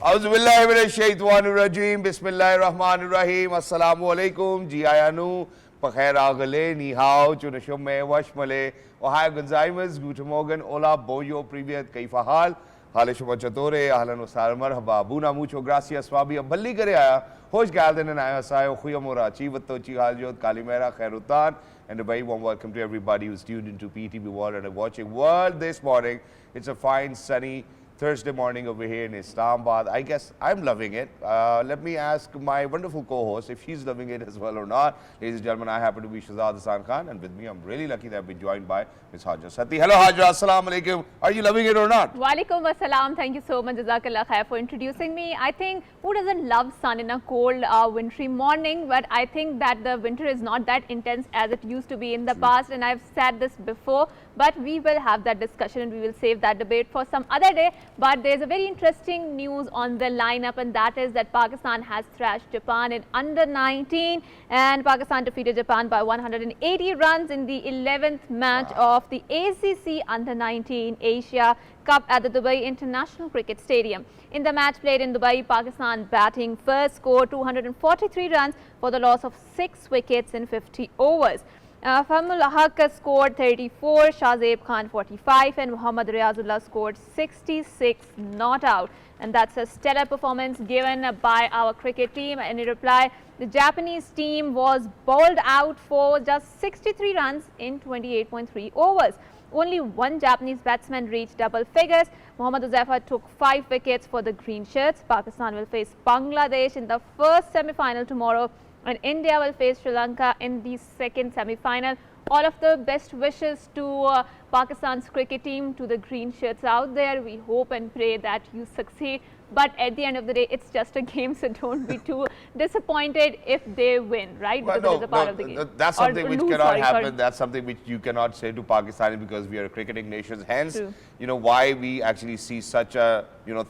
Auzubillahiminash-shaytanir-rajeem. Bismillahir-rahmanir-rahim. Assalamu-alaikum. Ji ayanu. Pakhair agale. Ni hao. Chunashumme. Washmale. Ohio Gonzaimas. Guten Morgen. Hola. Boyo. Privyet. Kaifa hal? Hale shuma chatore. Ahlan wa sahlan. Marhaba. Buna mucho gracias. Swabi. Balli kare aaya. Hoş geldin and aaya sayo. Khuyamura. Chivato. Chihaljot. Kalimera. Khairutan. And a very warm welcome to everybody who's tuned into PTV World and watching World this morning. It's a fine, sunny Thursday morning over here in Islamabad. I guess I'm loving it. Let me ask my wonderful co-host if she's loving it as well or not. Ladies and gentlemen, I happen to be Shahzad Khan, and with me, I'm really lucky that I've been joined by Ms. Hajra Satti. Hello, Hajra. Assalamu alaikum. Are you loving it or not? Walaikum assalam. Thank you so much, Jazakallah khair, for introducing me. I think who doesn't love sun in a cold, wintry morning? But I think that the winter is not that intense as it used to be in the past, and I've said this before. But we will have that discussion and we will save that debate for some other day. But there's a very interesting news on the lineup, and that is that Pakistan has thrashed Japan in under 19, and Pakistan defeated Japan by 180 runs in the 11th match of the ACC under 19 Asia Cup at the Dubai International Cricket Stadium. In the match played in Dubai, Pakistan batting first scored 243 runs for the loss of 6 wickets in 50 overs. Fahmul Haq scored 34, Shahzad Khan 45 and Muhammad Riazullah scored 66 not out. And that's a stellar performance given by our cricket team. And in reply, the Japanese team was bowled out for just 63 runs in 28.3 overs. Only one Japanese batsman reached double figures. Mohammad Uzaifa took 5 wickets for the green shirts. Pakistan will face Bangladesh in the first semi-final tomorrow, and India will face Sri Lanka in the second semi-final. All of the best wishes to Pakistan's cricket team, to the green shirts out there. We hope and pray that you succeed. But at the end of the day, it's just a game, so don't be too disappointed if they win, right? Because it is a part of the game. That's something which cannot happen. That's something which you cannot say to Pakistani because we are a cricketing nation. Hence, you know, why we actually see such a,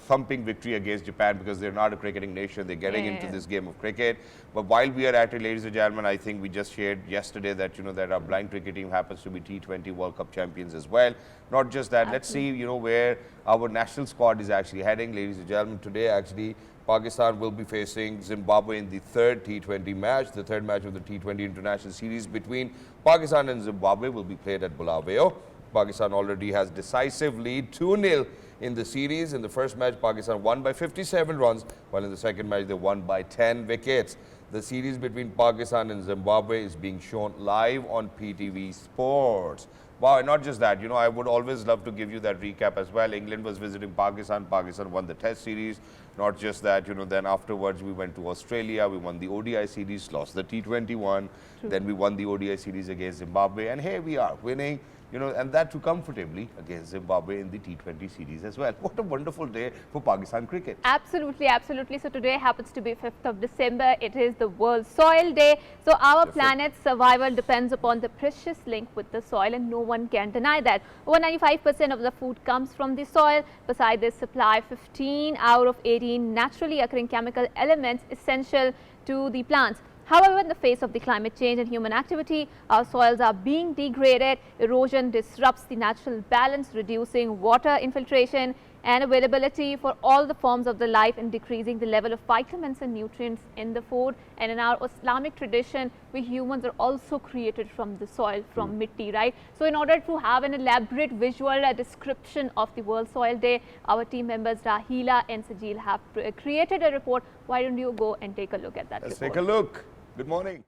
thumping victory against Japan, because they're not a cricketing nation. They're getting into this game of cricket. But while we are at it, ladies and gentlemen, I think we just shared yesterday that, that our blind cricket team happens to be T20 World Cup champions as well. Not just that, let's see, where our national squad is actually heading. Ladies and gentlemen, today actually Pakistan will be facing Zimbabwe in the third T20 match. The third match of the T20 International Series between Pakistan and Zimbabwe will be played at Bulawayo. Pakistan already has decisive lead, 2-0 in the series. In the first match, Pakistan won by 57 runs, while in the second match, they won by 10 wickets. The series between Pakistan and Zimbabwe is being shown live on PTV Sports. Wow, and not just that, I would always love to give you that recap as well. England was visiting Pakistan. Pakistan won the Test series. Not just that, then afterwards we went to Australia. We won the ODI series, lost the T20 one. Then we won the ODI series against Zimbabwe. And here we are winning, and that too comfortably against Zimbabwe in the T20 series as well. What a wonderful day for Pakistan cricket. Absolutely, absolutely. So today happens to be 5th of December. It is the World Soil Day. So our planet's survival depends upon the precious link with the soil, and no one can deny that. Over 95% of the food comes from the soil. Besides this, supply 15 out of 18 naturally occurring chemical elements essential to the plants. However, in the face of the climate change and human activity, our soils are being degraded. Erosion disrupts the natural balance, reducing water infiltration and availability for all the forms of the life and decreasing the level of vitamins and nutrients in the food. And in our Islamic tradition, we humans are also created from the soil, from mitti, right? So in order to have an elaborate visual description of the World Soil Day, our team members Rahila and Sajeel have created a report. Why don't you go and take a look at that Let's report? take a look. Good morning.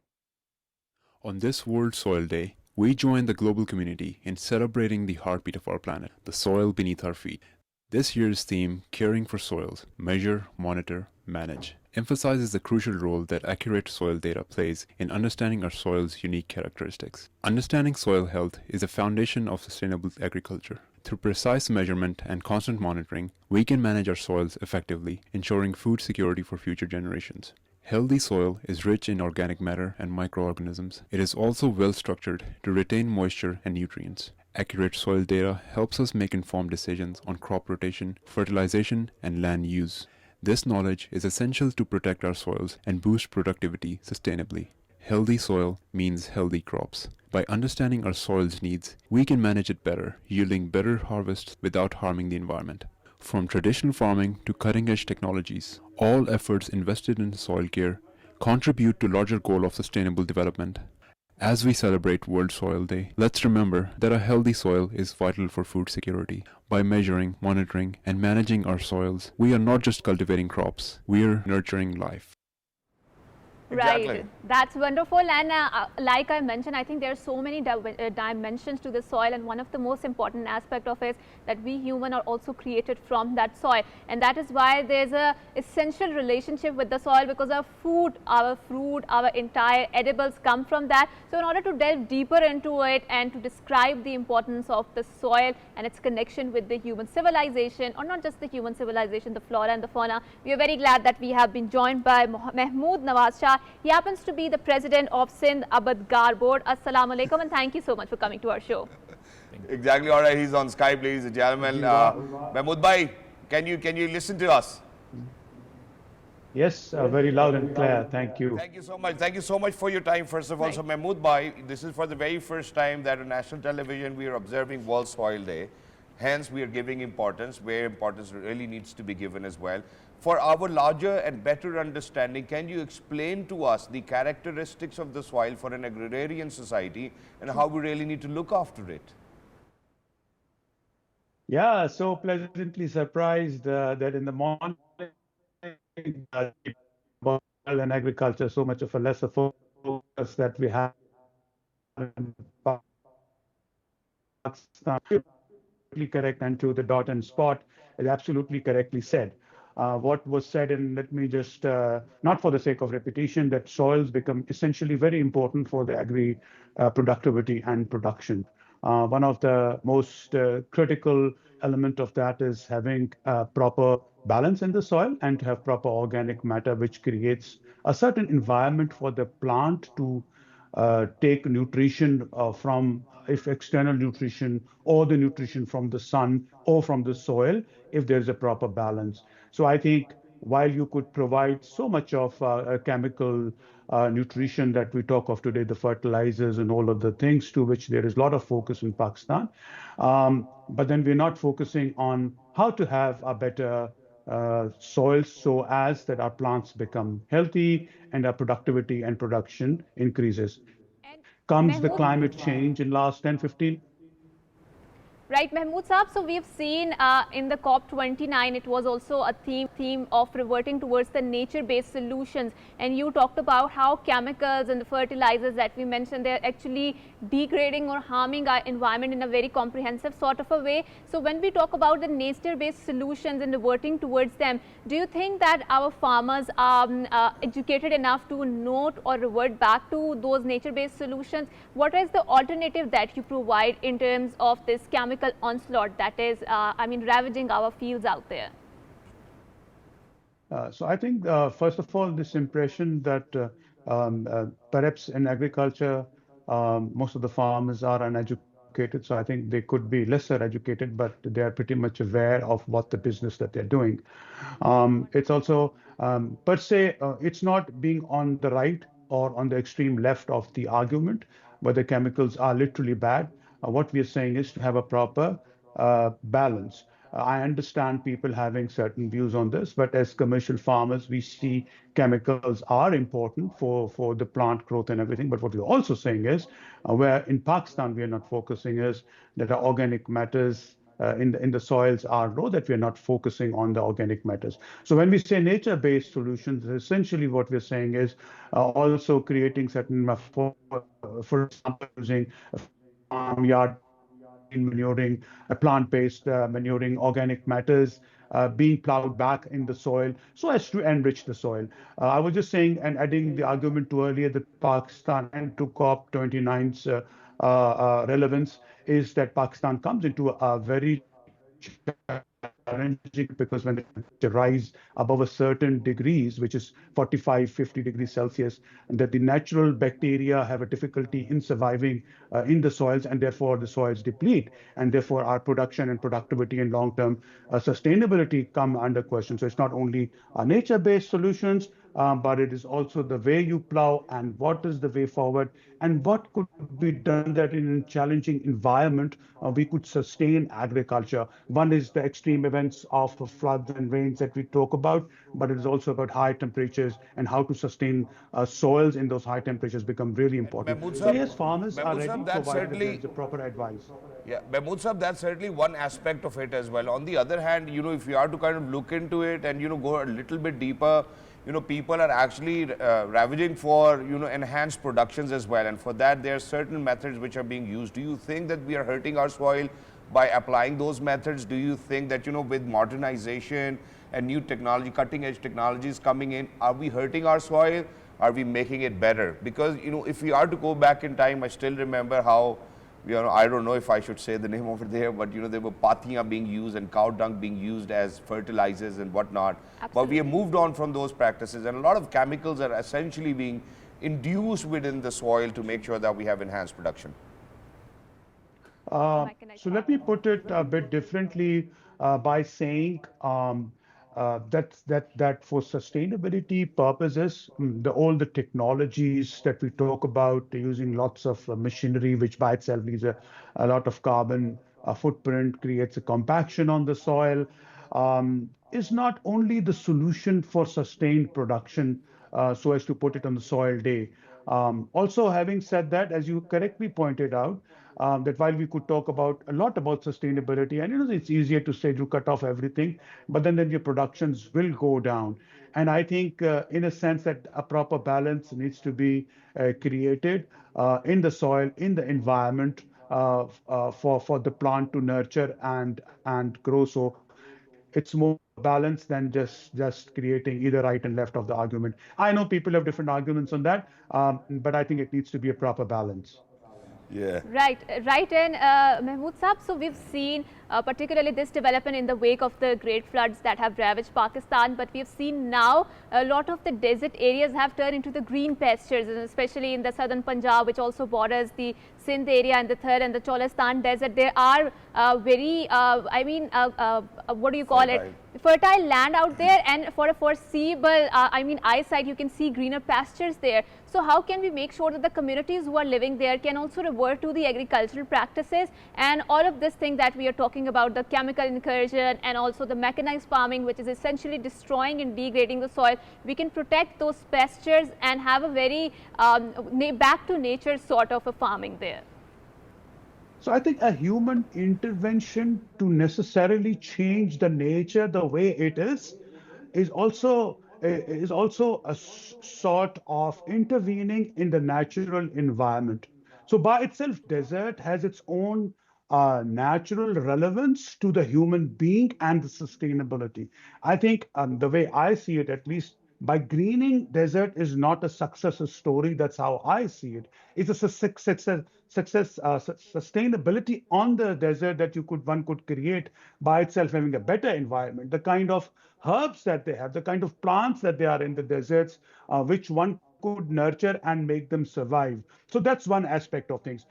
On this World Soil Day, we join the global community in celebrating the heartbeat of our planet, the soil beneath our feet. This year's theme, Caring for Soils, Measure, Monitor, Manage, emphasizes the crucial role that accurate soil data plays in understanding our soil's unique characteristics. Understanding soil health is the foundation of sustainable agriculture. Through precise measurement and constant monitoring, we can manage our soils effectively, ensuring food security for future generations. Healthy soil is rich in organic matter and microorganisms. It is also well structured to retain moisture and nutrients. Accurate soil data helps us make informed decisions on crop rotation, fertilization, and land use. This knowledge is essential to protect our soils and boost productivity sustainably. Healthy soil means healthy crops. By understanding our soil's needs, we can manage it better, yielding better harvests without harming the environment. From traditional farming to cutting-edge technologies, all efforts invested in soil care contribute to larger goal of sustainable development. As we celebrate World Soil Day, let's remember that a healthy soil is vital for food security. By measuring, monitoring, and managing our soils, we are not just cultivating crops, we are nurturing life. Exactly. Right, that's wonderful. And like I mentioned, I think there are so many dimensions to the soil, and one of the most important aspect of it is that we human are also created from that soil, and that is why there's a essential relationship with the soil, because our food, our fruit, our entire edibles come from that. So in order to delve deeper into it and to describe the importance of the soil and its connection with the human civilization, or not just the human civilization, the flora and the fauna, we are very glad that we have been joined by Mahmood Nawaz Shah. He happens to be the president of Sindh Abadgar board. Assalamu alaikum, and thank you so much for coming to our show. Exactly. All right. He's on Skype, ladies and gentlemen. Mahmood bhai, can you listen to us? Yes, very loud and clear. Thank you. Thank you so much. Thank you so much for your time, first of all. Right. So, Mahmood bhai, this is for the very first time that on national television we are observing World Soil Day. Hence, we are giving importance where importance really needs to be given as well. For our larger and better understanding, can you explain to us the characteristics of the soil for an agrarian society and how we really need to look after it? Yeah, so pleasantly surprised that in the morning, about soil and agriculture, so much of a lesser focus that we have in Pakistan. Correct and to the dot and spot is absolutely correctly said. What was said, and let me just, not for the sake of repetition, that soils become essentially very important for the agri productivity and production. One of the most critical element of that is having proper balance in the soil and to have proper organic matter, which creates a certain environment for the plant to take nutrition from if external nutrition or the nutrition from the sun or from the soil if there's a proper balance. So I think while you could provide so much of chemical nutrition that we talk of today, the fertilizers and all of the things to which there is a lot of focus in Pakistan, but then we're not focusing on how to have a better soils so as that our plants become healthy and our productivity and production increases. And Comes the Mahmood, climate change in last 10, 15. right, Mahmood Saab. So we've seen in the COP29, it was also a theme of reverting towards the nature-based solutions. And you talked about how chemicals and the fertilizers that we mentioned, they're actually degrading or harming our environment in a very comprehensive sort of a way. So when we talk about the nature-based solutions and reverting towards them, do you think that our farmers are educated enough to note or revert back to those nature-based solutions? What is the alternative that you provide in terms of this chemical onslaught that is, ravaging our fields out there? So I think, first of all, this impression that perhaps in agriculture, most of the farmers are uneducated. So I think they could be lesser educated, but they are pretty much aware of what the business that they're doing. It's also, per se, it's not being on the right or on the extreme left of the argument, whether chemicals are literally bad. What we are saying is to have a proper balance. I understand people having certain views on this, but as commercial farmers, we see chemicals are important for the plant growth and everything. But what we're also saying is, where in Pakistan we are not focusing is that our organic matters in the soils are low, that we are not focusing on the organic matters. So when we say nature-based solutions, essentially what we're saying is also creating certain, for example, using farmyard manuring, plant-based manuring, organic matters being plowed back in the soil so as to enrich the soil. I was just saying and adding the argument to earlier that Pakistan and to COP29's relevance is that Pakistan comes into a very challenging because when they rise above a certain degrees, which is 45, 50 degrees Celsius, and that the natural bacteria have a difficulty in surviving in the soils, and therefore the soils deplete, and therefore our production and productivity and long-term sustainability come under question. So it's not only nature-based solutions, but it is also the way you plow and what is the way forward and what could be done that in a challenging environment we could sustain agriculture. One is the extreme events of floods and rains that we talk about, but it is also about high temperatures and how to sustain soils in those high temperatures become really important. So yes, farmers are ready That's provided that there certainly is a proper advice. yeah, Mahmood Sahab, that's certainly one aspect of it as well. On the other hand, if you are to kind of look into it and, go a little bit deeper, people are actually ravaging for, enhanced productions as well. And for that, there are certain methods which are being used. Do you think that we are hurting our soil by applying those methods? Do you think that, with modernization and new technology, cutting edge technologies coming in, are we hurting our soil? Are we making it better? Because, if we are to go back in time, I still remember how, I don't know if I should say the name over there, but there were patiyan being used and cow dung being used as fertilizers and whatnot. Absolutely. But we have moved on from those practices, and a lot of chemicals are essentially being induced within the soil to make sure that we have enhanced production. So let me put it a bit differently by saying that for sustainability purposes, all the technologies that we talk about using lots of machinery, which by itself leaves a lot of carbon footprint, creates a compaction on the soil, is not only the solution for sustained production, so as to put it on the soil day. Also, having said that, as you correctly pointed out, that while we could talk about a lot about sustainability, and it's easier to say to cut off everything, but then your productions will go down. And I think, in a sense, that a proper balance needs to be created in the soil, in the environment, for the plant to nurture and grow. So it's more balanced than just creating either right and left of the argument. I know people have different arguments on that, but I think it needs to be a proper balance. Yeah. Right, and Mahmood Saab, so we've seen particularly this development in the wake of the great floods that have ravaged Pakistan, but we've seen now a lot of the desert areas have turned into the green pastures, and especially in the southern Punjab, which also borders the Sindh area and the Thar and the Cholistan desert. There are very, what do you call it? Fertile land out there, and for a foreseeable, eyesight, you can see greener pastures there. So how can we make sure that the communities who are living there can also revert to the agricultural practices and all of this thing that we are talking about, the chemical incursion and also the mechanized farming, which is essentially destroying and degrading the soil? We can protect those pastures and have a very back to nature sort of a farming there. So I think a human intervention to necessarily change the nature the way it is also a sort of intervening in the natural environment. So by itself, desert has its own natural relevance to the human being and the sustainability. I think the way I see it, at least, by greening desert is not a success story. That's how I see it. It's a sustainability on the desert that one could create by itself, having a better environment. The kind of herbs that they have, the kind of plants that they are in the deserts, which one could nurture and make them survive. So that's one aspect of things.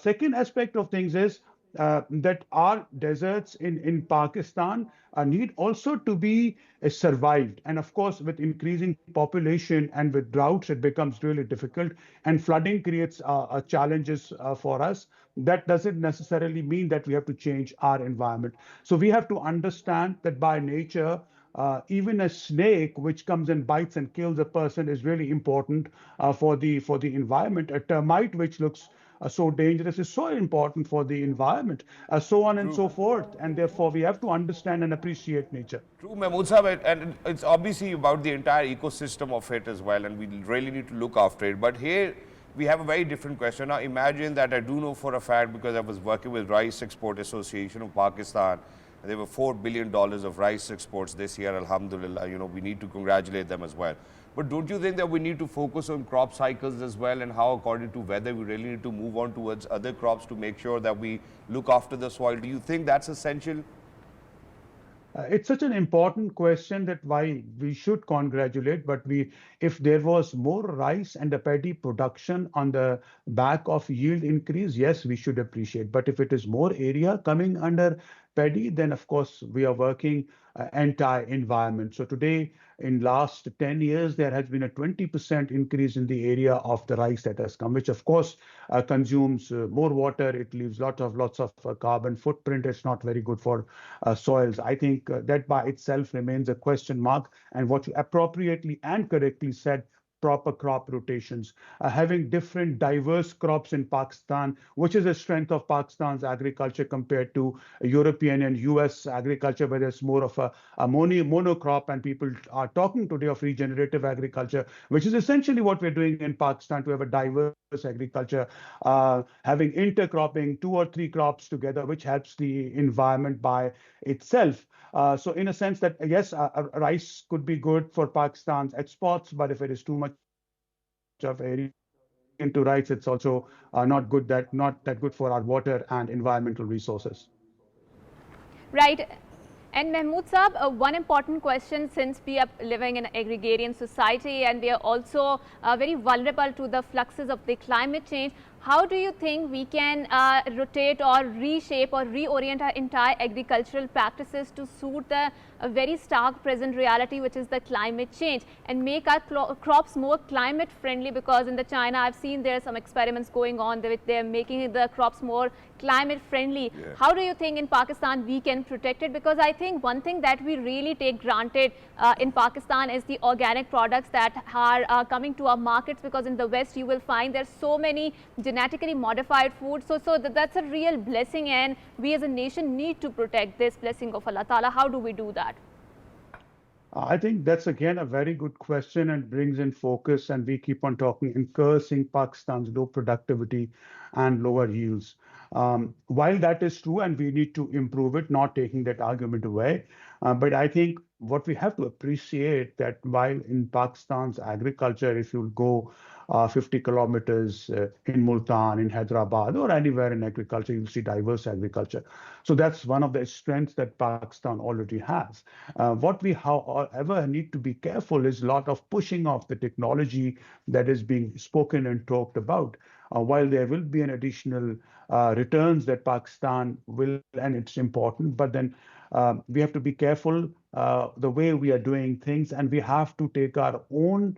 Second aspect of things is that our deserts in Pakistan need also to be survived. And of course, with increasing population and with droughts, it becomes really difficult. And flooding creates challenges for us. That doesn't necessarily mean that we have to change our environment. So we have to understand that by nature, even a snake which comes and bites and kills a person is really important for the environment. A termite which looks so dangerous is so important for the environment, so on and so forth. And therefore, we have to understand and appreciate nature. True, Mahmood Sahab, and it's obviously about the entire ecosystem of it as well, and we really need to look after it. But here, we have a very different question. Now, imagine that I do know for a fact, because I was working with Rice Export Association of Pakistan, there were $4 billion of rice exports this year, alhamdulillah. We need to congratulate them as well. But don't you think that we need to focus on crop cycles as well, and how, according to weather, we really need to move on towards other crops to make sure that we look after the soil? Do you think that's essential? It's such an important question that why we should congratulate, but if there was more rice and the paddy production on the back of yield increase, yes, we should appreciate. But if it is more area coming under paddy, then of course we are working anti-environment. So today, in last 10 years, there has been a 20% increase in the area of the rice that has come, which of course consumes more water. It leaves lots of carbon footprint. It's not very good for soils. I think that by itself remains a question mark. And what you appropriately and correctly said, proper crop rotations, having different diverse crops in Pakistan, which is a strength of Pakistan's agriculture compared to European and US agriculture, where there's more of a monocrop, and people are talking today of regenerative agriculture, which is essentially what we're doing in Pakistan to have a diverse agriculture, having intercropping, 2 or 3 crops together, which helps the environment by itself. So in a sense that yes, rice could be good for Pakistan's exports, but if it is too much of area into rice, it's also not that good for our water and environmental resources. Right. And Mahmood Saab, one important question, since we are living in an agrarian society and we are also very vulnerable to the fluxes of the climate change, how do you think we can rotate or reshape or reorient our entire agricultural practices to suit the very stark present reality, which is the climate change, and make our crops more climate friendly? Because in the China, I've seen there are some experiments going on with they're making the crops more climate friendly. Yeah. How do you think in Pakistan we can protect it? Because I think one thing that we really take granted in Pakistan is the organic products that are coming to our markets, because in the West you will find there's so many genetically modified food. So that's a real blessing, and we as a nation need to protect this blessing of Allah Ta'ala. How do we do that? I think that's again a very good question and brings in focus, and we keep on talking and cursing Pakistan's low productivity and lower yields. While that is true and we need to improve it, not taking that argument away, but I think what we have to appreciate that while in Pakistan's agriculture, if you go 50 kilometers in Multan, in Hyderabad, or anywhere in agriculture, you'll see diverse agriculture. So that's one of the strengths that Pakistan already has. What we, however, need to be careful is a lot of pushing of the technology that is being spoken and talked about. While there will be an additional returns that Pakistan will, and it's important, but then we have to be careful the way we are doing things, and we have to take our own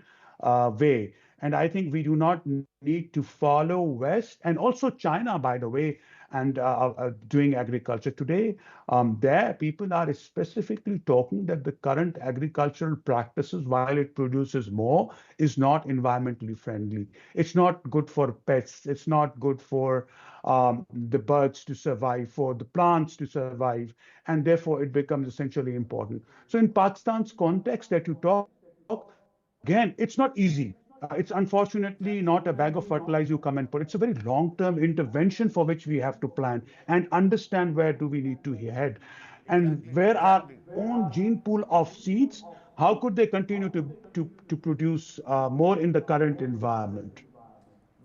way. And I think we do not need to follow West and also China, by the way, and doing agriculture today. There, people are specifically talking that the current agricultural practices, while it produces more, is not environmentally friendly. It's not good for pets. It's not good for the birds to survive, for the plants to survive, and therefore it becomes essentially important. So in Pakistan's context that you talk, again, it's not easy. It's unfortunately not a bag of fertilizer you come and put. It's a very long-term intervention for which we have to plan and understand where do we need to head. And where our own gene pool of seeds, how could they continue to produce more in the current environment?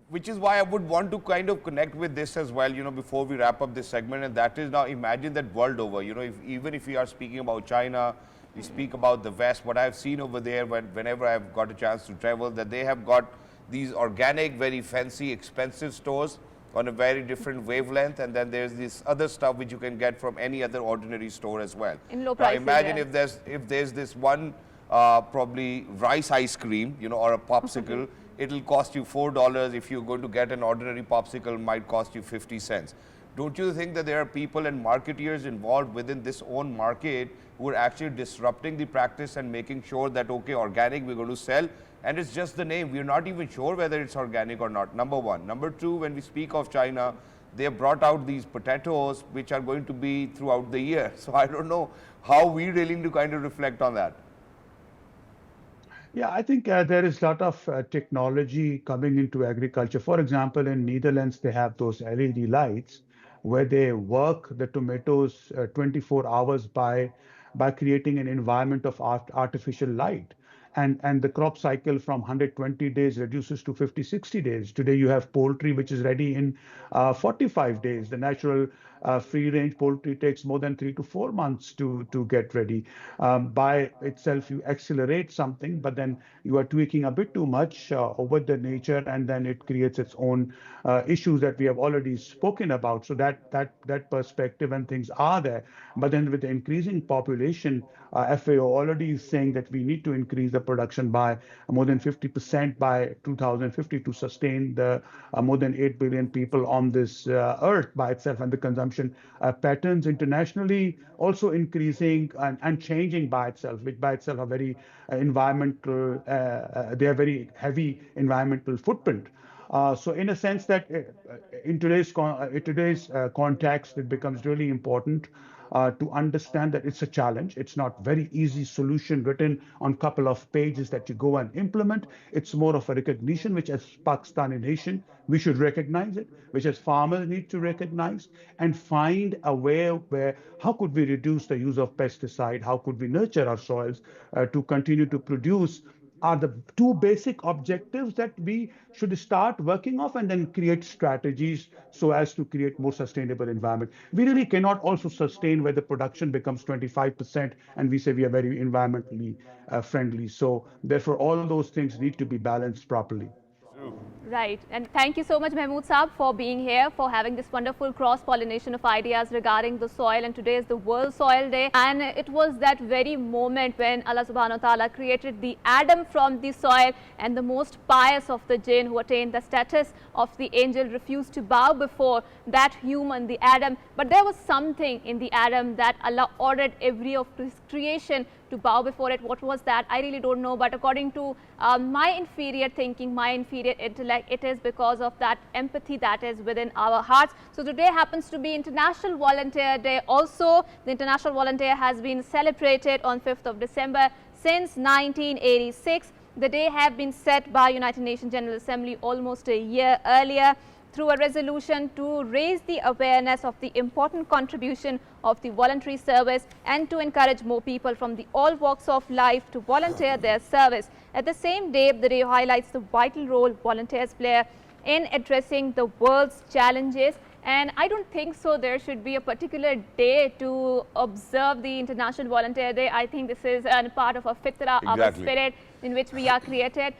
Which is why I would want to kind of connect with this as well, before we wrap up this segment. And that is, now imagine that world over, even if we are speaking about China, we speak about the West, what I've seen over there whenever I've got a chance to travel, that they have got these organic, very fancy, expensive stores on a very different wavelength. And then there's this other stuff which you can get from any other ordinary store as well. In low prices, imagine if there's this one probably rice ice cream, or a popsicle, it'll cost you $4. If you're going to get an ordinary popsicle, it might cost you 50 cents. Don't you think that there are people and marketeers involved within this own market who are actually disrupting the practice and making sure that, okay, organic, we're going to sell, and it's just the name. We're not even sure whether it's organic or not, number one. Number two, when we speak of China, they have brought out these potatoes which are going to be throughout the year. So I don't know how we really need to kind of reflect on that. Yeah, I think there is a lot of technology coming into agriculture. For example, in Netherlands, they have those LED lights where they work the tomatoes 24 hours by creating an environment of artificial light. And the crop cycle from 120 days reduces to 50, 60 days. Today, you have poultry, which is ready in 45 days. The natural Free-range poultry takes more than 3 to 4 months to get ready. By itself, you accelerate something, but then you are tweaking a bit too much over the nature, and then it creates its own issues that we have already spoken about. So that perspective and things are there. But then with the increasing population, FAO already is saying that we need to increase the production by more than 50% by 2050 to sustain the more than 8 billion people on this earth by itself, and the consumption patterns internationally also increasing and changing by itself, which by itself are very environmental, they are very heavy environmental footprint. So in a sense that in today's context, it becomes really important to understand that it's a challenge. It's not very easy solution written on couple of pages that you go and implement. It's more of a recognition, which as Pakistani nation, we should recognize it, which as farmers need to recognize and find a way where how could we reduce the use of pesticide? How could we nurture our soils to continue to produce are the two basic objectives that we should start working off and then create strategies so as to create more sustainable environment. We really cannot also sustain where the production becomes 25% and we say we are very environmentally friendly. So therefore, all those things need to be balanced properly. Right. And thank you so much, Mahmood Saab, for being here, for having this wonderful cross-pollination of ideas regarding the soil. And today is the World Soil Day. And it was that very moment when Allah subhanahu wa ta'ala created the Adam from the soil, and the most pious of the jinn who attained the status of the angel refused to bow before that human, the Adam. But there was something in the Adam that Allah ordered every of his creation to bow before it. What was that? I really don't know, but according to my inferior thinking, my inferior intellect, it is because of that empathy that is within our hearts. So today happens to be International Volunteer Day. Also, the International Volunteer has been celebrated on 5th of December since 1986. The day have been set by United Nations General Assembly almost a year earlier through a resolution to raise the awareness of the important contribution of the voluntary service and to encourage more people from the all walks of life to volunteer their service. At the same day, the day highlights the vital role volunteers play in addressing the world's challenges. And I don't think so there should be a particular day to observe the International Volunteer Day. I think this is a part of a fitrah, our spirit in which we are created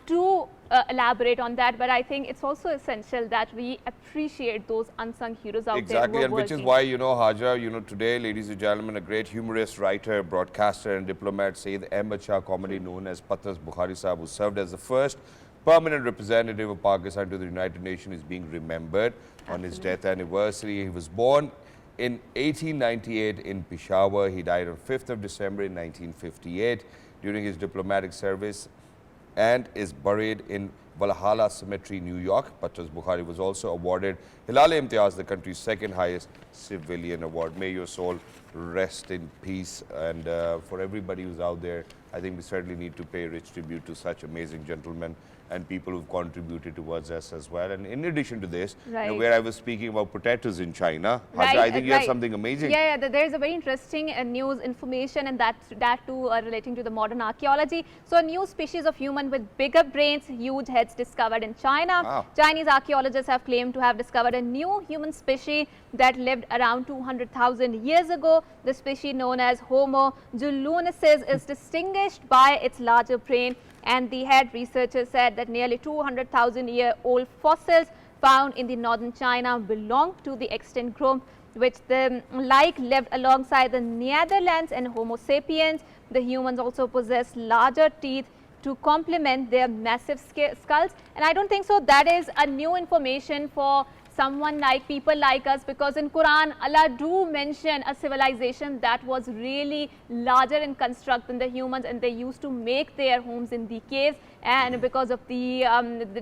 to elaborate on that. But I think it's also essential that we appreciate those unsung heroes out there. Exactly, and which is why, Hajra, today, ladies and gentlemen, a great humorist, writer, broadcaster and diplomat, Syed Ahmed Shah, commonly known as Patras Bukhari Sahib, who served as the first permanent representative of Pakistan to the United Nations, is being remembered on his death anniversary. He was born in 1898 in Peshawar. He died on 5th of December in 1958 during his diplomatic service and is buried in Valhalla Cemetery, New York. Patras Bukhari was also awarded Hilal-e-Imtiaz, the country's second highest civilian award. May your soul rest in peace. And for everybody who's out there, I think we certainly need to pay rich tribute to such amazing gentlemen and people who've contributed towards us as well. And in addition to this, where I was speaking about potatoes in China, Hajra, I think you have something amazing. Yeah, there's a very interesting news information, and that too relating to the modern archaeology. So a new species of human with bigger brains, huge heads discovered in China. Wow. Chinese archaeologists have claimed to have discovered a new human species that lived around 200,000 years ago. The species known as Homo zuluensis is distinguished by its larger brain, and the head researchers said that nearly 200,000-year-old fossils found in the northern China belong to the extinct group, which lived alongside the Netherlands and Homo sapiens. The humans also possess larger teeth to complement their massive skulls. And I don't think so that is a new information for someone like people like us, because in Quran Allah do mention a civilization that was really larger in construct than the humans, and they used to make their homes in the caves, and because of the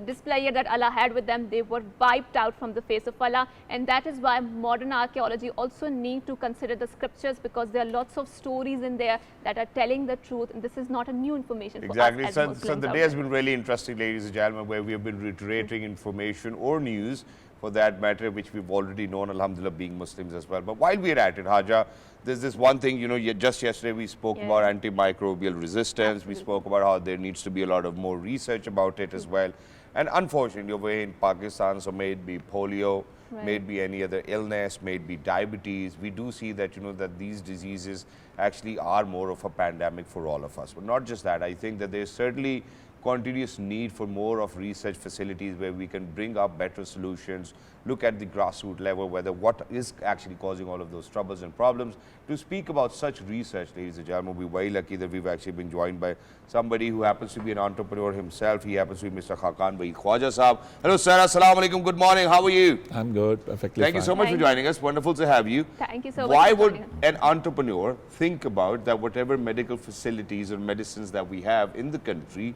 displeasure that Allah had with them, they were wiped out from the face of Allah. And that is why modern archaeology also need to consider the scriptures, because there are lots of stories in there that are telling the truth, and this is not a new information for us as Muslims. So the day has been really interesting, ladies and gentlemen, where we have been reiterating information or news for that matter, which we've already known, alhamdulillah, being Muslims as well. But while we're at it, Hajra, there's this one thing, just yesterday we spoke about antimicrobial resistance. We spoke about how there needs to be a lot of more research about it as well. And unfortunately, over here in Pakistan, so may it be polio, may it be any other illness, may it be diabetes, we do see that, that these diseases actually are more of a pandemic for all of us. But not just that, I think that there's certainly continuous need for more of research facilities where we can bring up better solutions, look at the grassroots level, whether what is actually causing all of those troubles and problems. To speak about such research, ladies and gentlemen, we're very lucky that we've actually been joined by somebody who happens to be an entrepreneur himself. He happens to be Mr. Khaqan by Khawaja Sahab. Hello, sir. Assalamu alaikum. Good morning. How are you? I'm good. Perfectly Thank you so much for joining us. Wonderful to have you. Thank you so much. Why would an entrepreneur think about that whatever medical facilities or medicines that we have in the country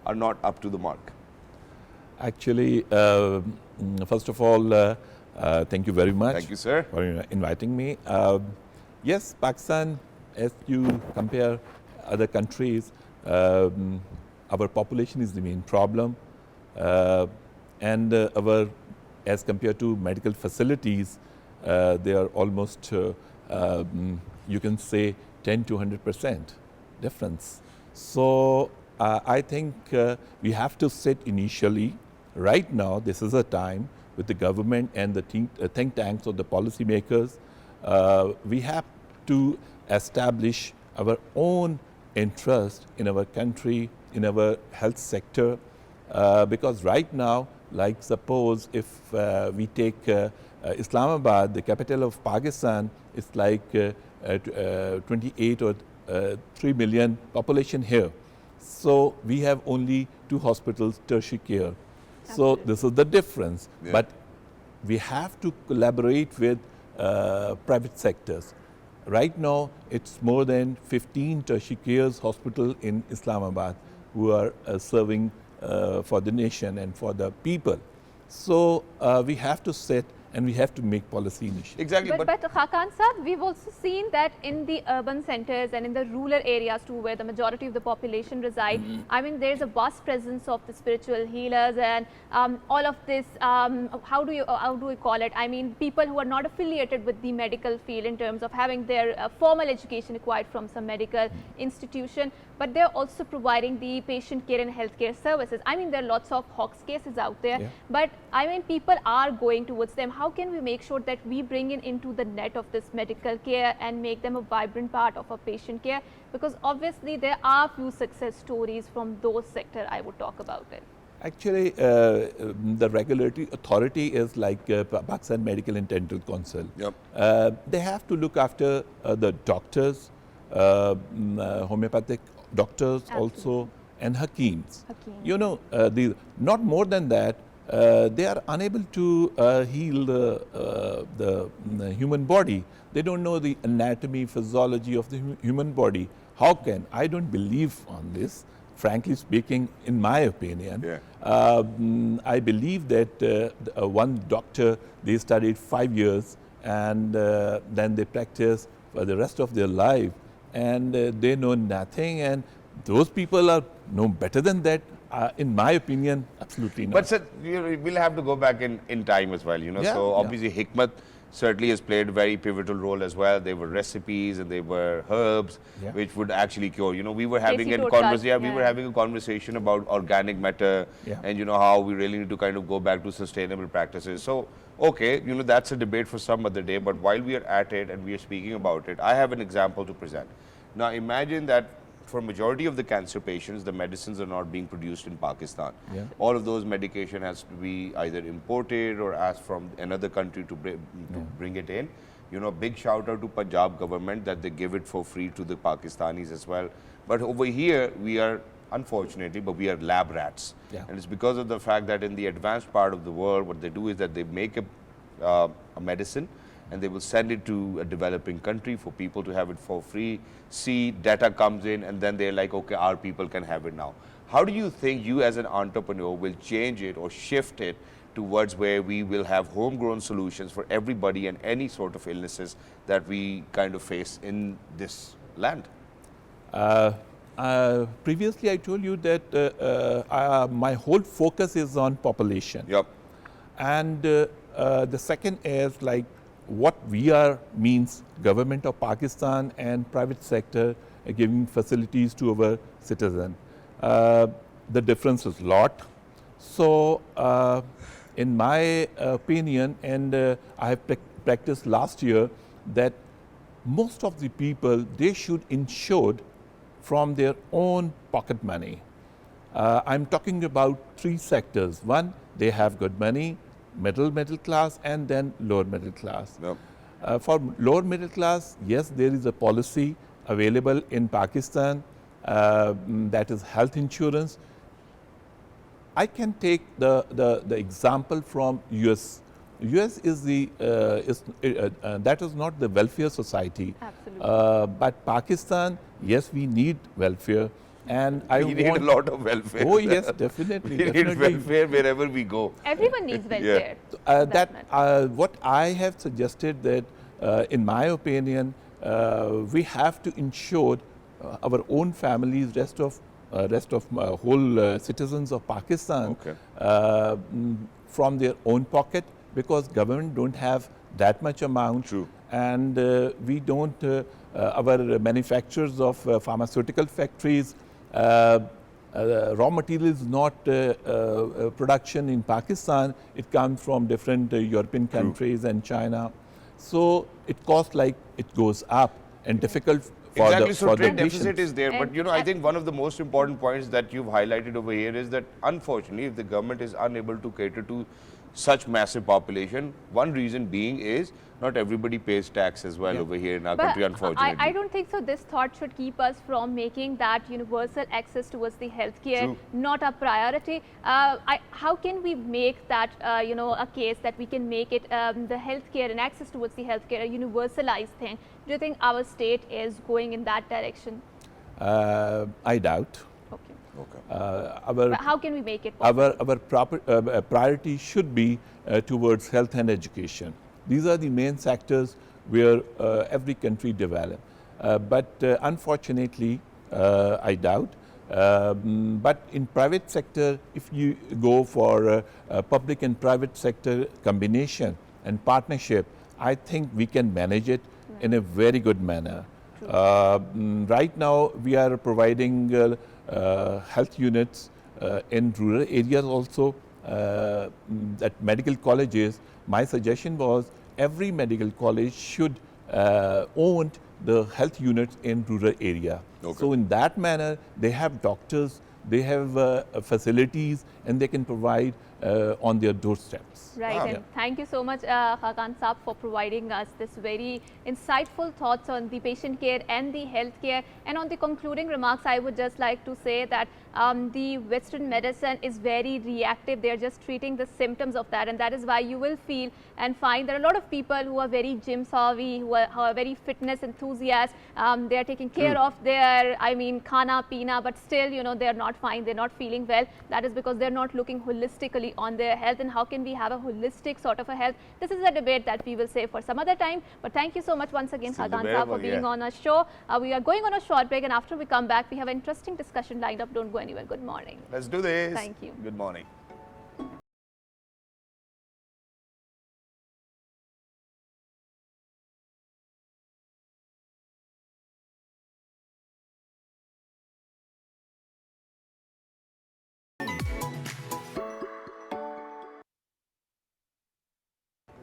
are not up to the mark? Actually, first of all, thank you very much. Thank you, sir. For inviting me. Yes, Pakistan, as you compare other countries, our population is the main problem, and as compared to medical facilities, they are almost, you can say, 10 to 100% difference. So I think we have to sit initially. Right now, this is a time with the government and the think tanks or the policymakers. We have to establish our own interest in our country, in our health sector, because right now, like suppose if we take Islamabad, the capital of Pakistan, it's like 28 or 3 million population here. So we have only 2 hospitals, tertiary care. So this is the difference. Yeah. But we have to collaborate with private sectors. Right now, it's more than 15 tertiary care hospitals in Islamabad who are serving for the nation and for the people. So we have to sit and we have to make policy initiatives. Exactly. But Khaqan sir, we've also seen that in the urban centers and in the rural areas too, where the majority of the population reside, I mean, there's a vast presence of the spiritual healers and all of this, how do we call it? I mean, people who are not affiliated with the medical field in terms of having their formal education acquired from some medical institution, but they're also providing the patient care and healthcare services. I mean, there are lots of Hawks cases out there, but I mean, people are going towards them. How can we make sure that we bring in into the net of this medical care and make them a vibrant part of our patient care? Because obviously there are few success stories from those sectors. I would talk about it. Actually, the regulatory authority is like Pakistan Medical and Dental Council. Yep. They have to look after the doctors, homeopathic doctors also, and hakims. You know, not more than that. They are unable to heal the human body. They don't know the anatomy, physiology of the human body. How can? I don't believe on this, frankly speaking, in my opinion. Yeah. I believe that one doctor, they studied 5 years and then they practice for the rest of their life, and they know nothing, and those people are no better than that. In my opinion, absolutely not. But sir, we'll have to go back in time as well, Yeah, so obviously Hikmat certainly has played a very pivotal role as well. There were recipes and there were herbs which would actually cure. We were having we were having a conversation about organic matter and how we really need to kind of go back to sustainable practices. So okay, that's a debate for some other day, but while we are at it and we are speaking about it, I have an example to present. Now imagine that for majority of the cancer patients, the medicines are not being produced in Pakistan. Yeah. All of those medication has to be either imported or asked from another country to bring it in. Big shout out to Punjab government that they give it for free to the Pakistanis as well. But over here, we are, unfortunately, but we are lab rats. Yeah. And it's because of the fact that in the advanced part of the world, what they do is that they make a medicine and they will send it to a developing country for people to have it for free. See, data comes in, and then they're like, okay, our people can have it now. How do you think you as an entrepreneur will change it or shift it towards where we will have homegrown solutions for everybody and any sort of illnesses that we kind of face in this land? Previously, I told you that my whole focus is on population. Yep. And the second is like, what we are means government of Pakistan and private sector giving facilities to our citizen. The difference is lot. So, in my opinion, and I have practiced last year, that most of the people, they should insure from their own pocket money. I'm talking about three sectors. One, they have good money, middle class, and then lower middle class. Yep. For lower middle class, yes, there is a policy available in Pakistan, that is health insurance. I can take the example from US. US is that is not the welfare society. Absolutely. But Pakistan, yes, we need welfare. And We need a lot of welfare. Oh yes, definitely. We need welfare wherever we go. Everyone needs welfare. What I have suggested that, in my opinion, we have to ensure our own families, rest of whole citizens of Pakistan, from their own pocket, because government don't have that much amount. True. And we don't, our manufacturers of pharmaceutical factories, raw material is not production in Pakistan. It comes from different European countries and China. So it costs like it goes up and difficult for Exactly, the so for trade the deficit nations. is there, but you know, I think one of the most important points that you've highlighted over here is that unfortunately, if the government is unable to cater to such massive population, one reason being is not everybody pays tax as well over here in our country, unfortunately. I don't think so. This thought should keep us from making that universal access towards the healthcare True. not a priority. How can we make that, a case that we can make it the healthcare and access towards the healthcare a universalized thing? Do you think our state is going in that direction? I doubt. Okay. Our But how can we make it possible? our priority should be towards health and education. These are the main sectors where every country develops. But unfortunately, I doubt. But in private sector, if you go for public and private sector combination and partnership, I think we can manage it in a very good manner. Right now, we are providing health units in rural areas also, at medical colleges. My suggestion was every medical college should own the health units in rural area. So in that manner, they have doctors, they have facilities, and they can provide on their doorsteps. Right, and thank you so much, Khaqan Saab, for providing us this very insightful thoughts on the patient care and the healthcare. And on the concluding remarks, I would just like to say that the Western medicine is very reactive. They are just treating the symptoms of that, and that is why you will feel and find there are a lot of people who are very gym savvy, who are very fitness enthusiasts. They are taking care of their, khana, pina, but still, they are not fine. They're not feeling well. That is because they're not looking holistically on their health. And how can we have a holistic sort of a health? This is a debate that we will save for some other time. But thank you so much once again, Khaqan Saab, for being on our show. We are going on a short break, and after we come back, we have an interesting discussion lined up. Don't go anywhere. Good morning. Let's do this. Thank you. Good morning.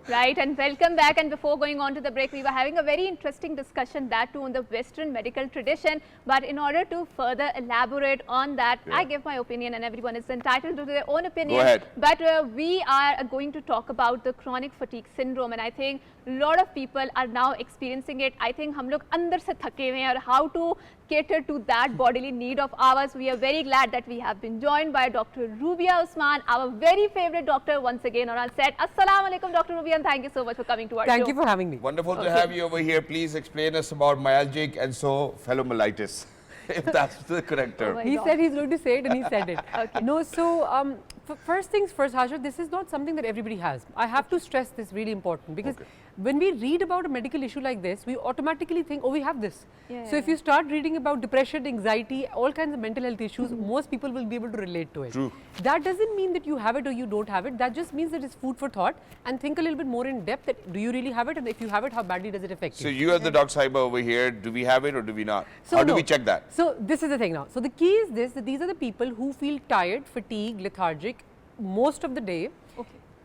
Right, and welcome back. And before going on to the break, we were having a very interesting discussion, that too on the Western medical tradition. But in order to further elaborate on that, I give my opinion, and everyone is entitled to their own opinion. Go ahead. But we are going to talk about the chronic fatigue syndrome, and I think a lot of people are now experiencing it. I think hum log andar se thake hue hain, aur how to cater to that bodily need of ours. We are very glad that we have been joined by Dr. Rubia Usman, our very favorite doctor, once again on our set. Assalamu alaikum, Dr. Rubia, and thank you so much for coming to our show. Thank you for having me. Wonderful to have you over here. Please explain us about myalgic and encephalomyelitis, if that's the correct term. He said he's going to say it, and he said it. No, so first things first, Hajra, this is not something that everybody has. I have to stress this, really important, because when we read about a medical issue like this, we automatically think, oh, we have this. So if you start reading about depression, anxiety, all kinds of mental health issues, most people will be able to relate to it. True. That doesn't mean that you have it or you don't have it. That just means that it's food for thought, and think a little bit more in depth that do you really have it, and if you have it, how badly does it affect you? So you are the doc cyber over here. Do we have it or do we not? So How do we check that? So this is the thing now. So the key is this, that these are the people who feel tired, fatigued, lethargic, most of the day.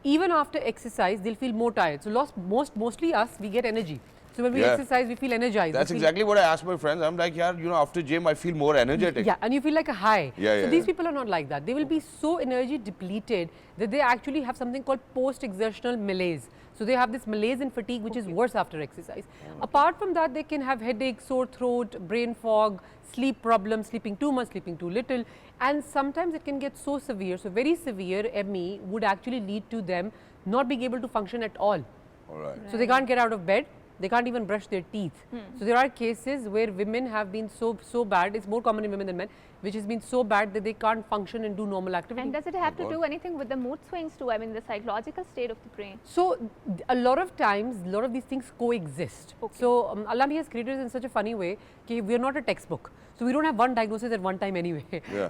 Even after exercise, they'll feel more tired. So mostly us, we get energy. So when we exercise, we feel energized. That's exactly what I asked my friends. I'm like, yeah, you know, after gym, I feel more energetic. Yeah, and you feel like a high. So these people are not like that. They will be so energy depleted that they actually have something called post-exertional malaise. So they have this malaise and fatigue, which is worse after exercise. Apart from that, they can have headache, sore throat, brain fog, sleep problems, sleeping too much, sleeping too little. And sometimes it can get so severe. So very severe ME would actually lead to them not being able to function at all. So they can't get out of bed. They can't even brush their teeth. So there are cases where women have been so bad, it's more common in women than men, which has been so bad that they can't function and do normal activity. And does it have to do anything with the mood swings too? I mean, the psychological state of the brain. So a lot of times, a lot of these things coexist. So Allah has created us in such a funny way that we are not a textbook. So we don't have one diagnosis at one time anyway.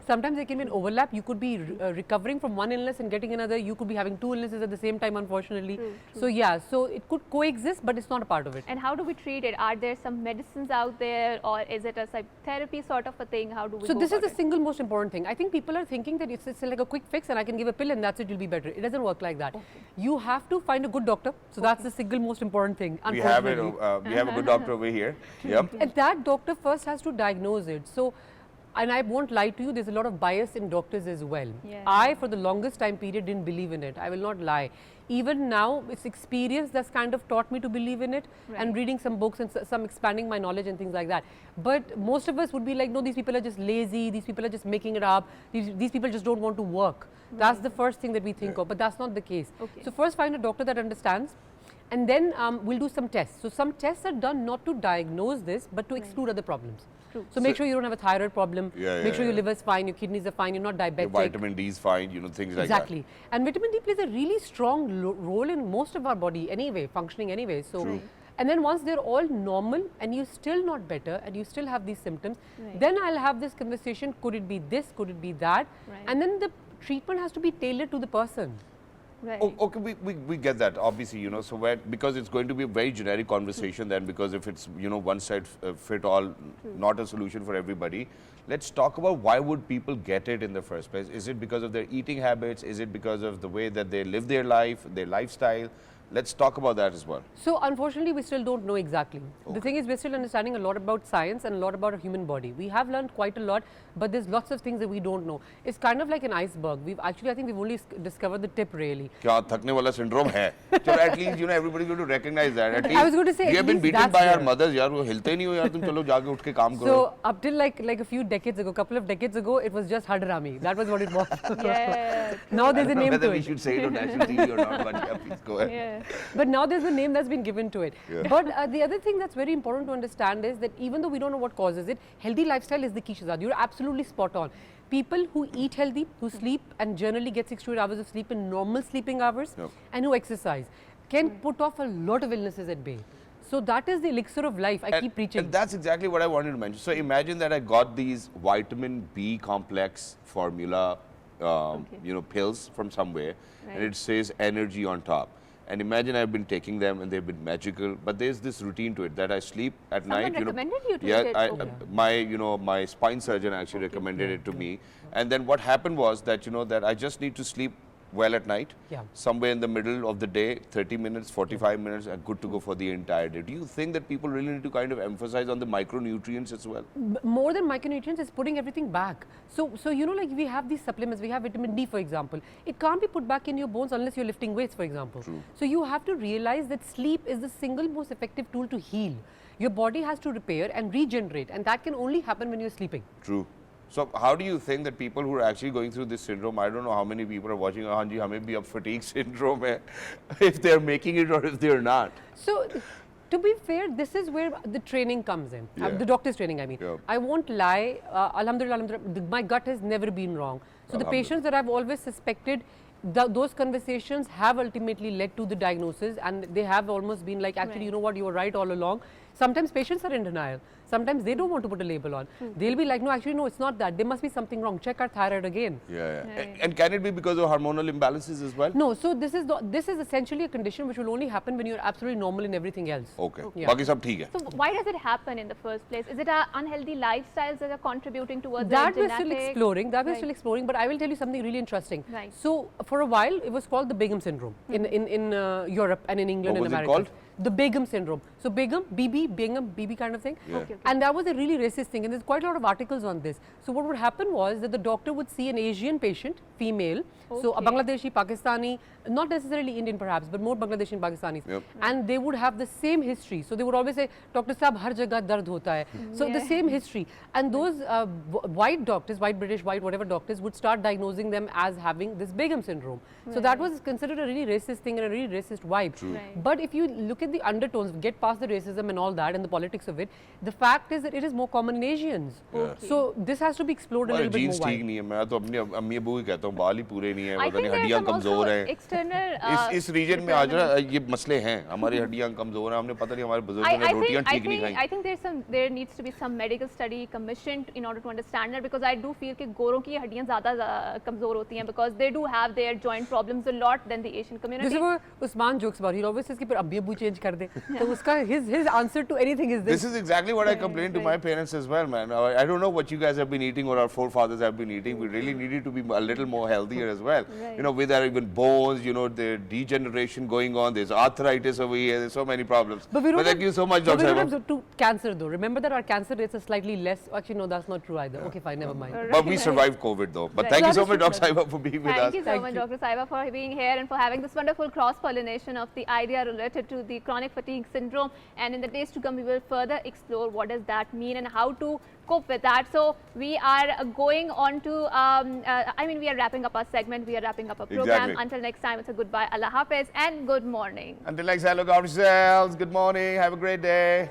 Sometimes there can be an overlap. You could be recovering from one illness and getting another. You could be having two illnesses at the same time, unfortunately. So yeah, so it could coexist, but it's not a part of it. And how do we treat it? Are there some medicines out there, or is it a psychotherapy sort of a thing? How do we So this is the single most important thing. I think people are thinking that it's like a quick fix and I can give a pill and that's it, you'll be better. It doesn't work like that. You have to find a good doctor. So that's the single most important thing. We have it. We have a good doctor over here. And that doctor first has to diagnose it. So, and I won't lie to you, there's a lot of bias in doctors as well. I, for the longest time period, didn't believe in it. I will not lie. Even now, it's experience that's kind of taught me to believe in it, and reading some books and some expanding my knowledge and things like that. But most of us would be like, no, these people are just lazy, these people are just making it up, these people just don't want to work. That's the first thing that we think of, but that's not the case. So first find a doctor that understands, and then we'll do some tests. So some tests are done not to diagnose this, but to exclude other problems. So make sure you don't have a thyroid problem, make sure your liver is fine, your kidneys are fine, you're not diabetic. Your vitamin D is fine, you know, things like that. Exactly. And vitamin D plays a really strong role in most of our body anyway, functioning anyway. So, and then once they're all normal and you're still not better and you still have these symptoms, then I'll have this conversation, could it be this, could it be that? And then the treatment has to be tailored to the person. Okay, we get that, obviously, you know, so because it's going to be a very generic conversation then, because if it's, you know, one size fit all, not a solution for everybody. Let's talk about why would people get it in the first place. Is it because of their eating habits? Is it because of the way that they live their life, their lifestyle? Let's talk about that as well. So unfortunately, we still don't know exactly. The thing is, we're still understanding a lot about science and a lot about a human body. We have learned quite a lot, but there's lots of things that we don't know. It's kind of like an iceberg. I think we've only discovered the tip really. Kya thakne wala syndrome hai? So at least, you know, everybody's going to recognize that. At least I was going to say, we have been beaten by our mothers, yaar, wo hilte nahi ho yaar, tum chalo jaake utke kaam karo. So up till like a few decades ago, couple of decades ago, it was just Hadrami. That was what it was. Now there's a name to it. Whether we should say it on national TV or not, but yeah, please go ahead. But now there's a name that's been given to it. But the other thing that's very important to understand is that even though we don't know what causes it, healthy lifestyle is the key, Shahzad. You're absolutely spot on. People who eat healthy, who sleep and generally get 6 to 8 hours of sleep in normal sleeping hours, and who exercise can put off a lot of illnesses at bay. So that is the elixir of life. I keep preaching. And that's exactly what I wanted to mention. So imagine that I got these vitamin B complex formula, you know, pills from somewhere, and it says energy on top. And imagine I've been taking them and they've been magical, but there's this routine to it that I sleep at night. Someone recommended you to take it? My spine surgeon actually recommended it to me. And then what happened was that, you know, that I just need to sleep well at night, somewhere in the middle of the day, 30 minutes, 45 minutes, and good to go for the entire day. Do you think that people really need to kind of emphasize on the micronutrients as well? More than micronutrients, is putting everything back. So you know, like we have these supplements, we have vitamin D, for example. It can't be put back in your bones unless you're lifting weights, for example. So you have to realize that sleep is the single most effective tool to heal. Your body has to repair and regenerate, and that can only happen when you're sleeping. True. So how do you think that people who are actually going through this syndrome, I don't know how many people are watching, Hanji, hame bhi ab fatigue syndrome hai, if they're making it or if they're not? So to be fair, this is where the training comes in, the doctor's training, I mean. I won't lie, alhamdulillah, my gut has never been wrong. So the patients that I've always suspected, those conversations have ultimately led to the diagnosis, and they have almost been like, actually, you know what, you were right all along. Sometimes patients are in denial. Sometimes they don't want to put a label on. They'll be like, no, actually, no, it's not that. There must be something wrong. Check our thyroid again. Yeah. And can it be because of hormonal imbalances as well? No. So this is essentially a condition which will only happen when you're absolutely normal in everything else. Okay. Yeah. Baki sab theek hai. So why does it happen in the first place? Is it unhealthy lifestyles that are contributing towards that? the We're still exploring. That we're still exploring. But I will tell you something really interesting. Right. So for a while, it was called the Begum syndrome in Europe and in England and America. What was it called? The Begum syndrome. So Begum, BB kind of thing. Yeah. Okay. And that was a really racist thing, and there's quite a lot of articles on this. So what would happen was that the doctor would see an Asian patient, female, so a Okay. Bangladeshi, Pakistani, not necessarily Indian perhaps, but more Bangladeshi and Pakistanis. Yep. And they would have the same history. So they would always say, Doctor Sahab, har jagah dard hota hai. So the same history. And those white doctors, white British, white whatever doctors would start diagnosing them as having this Begum syndrome. So that was considered a really racist thing and a really racist vibe. Right. But if you look at the undertones, get past the racism and all that and the politics of it, the fact is that it is more common in Asians. Okay. So this has to be explored a little bit genes more ठीक wide. नहीं है मैं तो अपनी अम्मी अबू ही कहता हूँ बाल ही पूरे नहीं है I पता think नहीं there's हड्डियाँ some also कमजोर हैं external इस रीजन में हाजरा ये मसले हैं हमारी हड्डियाँ कमजोर हैं हमने पता नहीं हमारे बुजुर्गों ने रोटियाँ ठीक नहीं खाई I think there needs to be some medical study commissioned in order to understand that, because I do feel कि गोरों की हड्डियाँ ज़्यादा कमजोर होती हैं because they do have their joint problems a lot than the Asian community. This is what Usman jokes about. He always says कि पर अब्बी अब्बू change कर दे. तो उसका his answer to anything is This is exactly what I complained to my parents as well, man. I don't know what you guys have been eating or our forefathers have been eating. We really needed to be a little more healthier as well. Right. You know, with our even bones, you know, the degeneration going on. There's arthritis over here. There's so many problems. But we don't thank you so much, but Dr. we don't Saiba. have to cancer though. Remember that our cancer rates are slightly less. Actually, no, that's not true either. Okay, fine, never mind. But we survived COVID though. But Right. thank you so That much, is Dr. Saiba, for being with us. Thank you so much, Dr. Saiba, for being here and for having this wonderful cross-pollination of the idea related to the chronic fatigue syndrome. And in the days to come, we will further explore what does that mean and how to cope with that. So we are going on to, we are wrapping up our segment. We are wrapping up our program. Exactly. Until next time, it's a goodbye. Allah Hafiz and good morning. Until next time, look after yourselves. Good morning. Have a great day.